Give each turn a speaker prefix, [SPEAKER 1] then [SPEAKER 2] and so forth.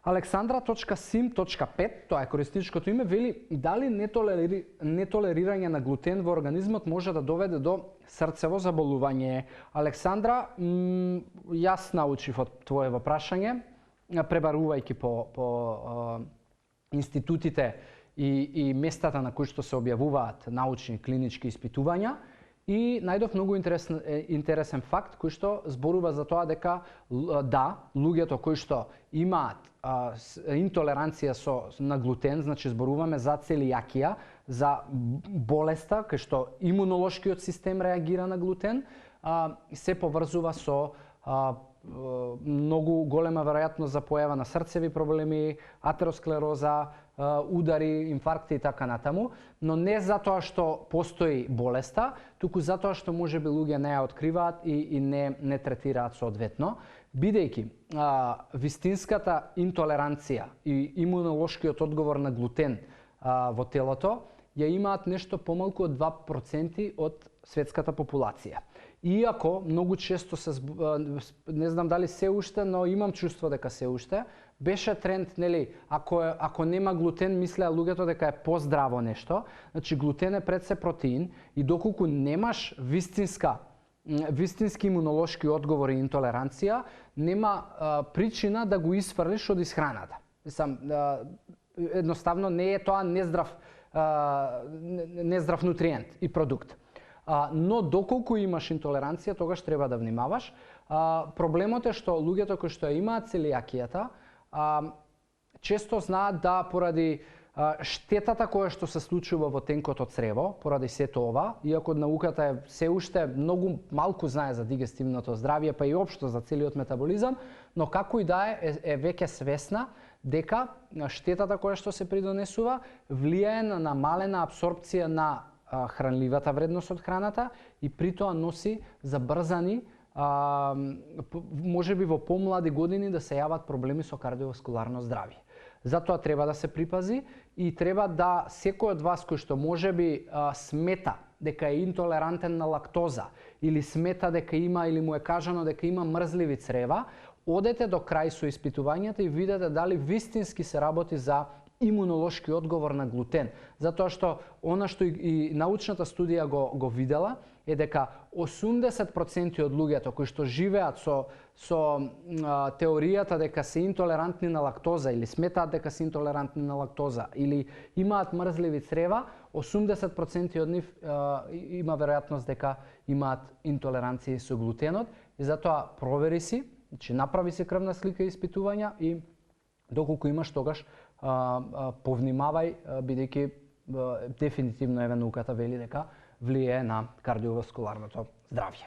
[SPEAKER 1] Alexandra.sim.5, тоа е корисничкото име, вели дали нетолерирање на глутен во организмот може да доведе до срцево заболување. Александра, јас научив од твоево прашање, пребарувајќи по институтите и местата на кои што се објавуваат научни клинички испитувања, и најдов многу интересен факт кој што зборува за тоа дека луѓето кои што имаат интолеранција на глутен, значи зборуваме за целијакија, за болеста кај што имунолошкиот систем реагира на глутен, се поврзува со многу голема веројатност за појава на срцеви проблеми, атеросклероза, удари, инфаркти и така натаму, но не затоа што постои болеста, туку затоа што можеби луѓе не ја откриваат и не третираат соодветно, бидејќи вистинската интолеранција и имунолошкиот одговор на глутен во телото ја имаат нешто помалку од 2% од светската популација. Иако многу често не знам дали се уште, но имам чувство дека се уште, беше тренд, нели, ако нема глутен, мислеа луѓето дека е поздраво нешто. Значи глутен е пред се протеин и доколку немаш вистински имунолошки одговор и интолеранција, нема причина да го исфрлиш од исхраната. Едноставно не е тоа нездрав нутриент и продукт. Но доколку имаш интолеранција, тогаш треба да внимаваш. Проблемот е што луѓето кои што имаат целијакијата, често знаат да поради штетата која што се случува во тенкото црево, поради сето ова, иако науката е се уште многу малку знае за дигестивното здравје, па и општо за целиот метаболизам, но како и да е веќе свесна дека штетата која што се придонесува влијае на намалена апсорпција на хранливата вредност од храната и при тоа носи забрзани, можеби во помлади години да се јават проблеми со кардиоваскуларно здравје. Затоа треба да се припази и треба да секој од вас кој што можеби смета дека е интолерантен на лактоза или смета дека има или му е кажано дека има мрзливи црева, одете до крај со испитувањата и видете дали вистински се работи за имунолошки одговор на глутен. Затоа што она што и научната студија го видела е дека 80% од луѓето кои што живеат со теоријата дека се интолерантни на лактоза или сметаат дека се интолерантни на лактоза или имаат мрзливи црева, 80% од нив има веројатност дека имаат интолеранција со глутенот и затоа провери си, значи направи си крвна слика и испитувања и доколку имаш тогаш повнимавај, бидејќи дефинитивно науката вели дека влијае на кардиоваскуларното здравје.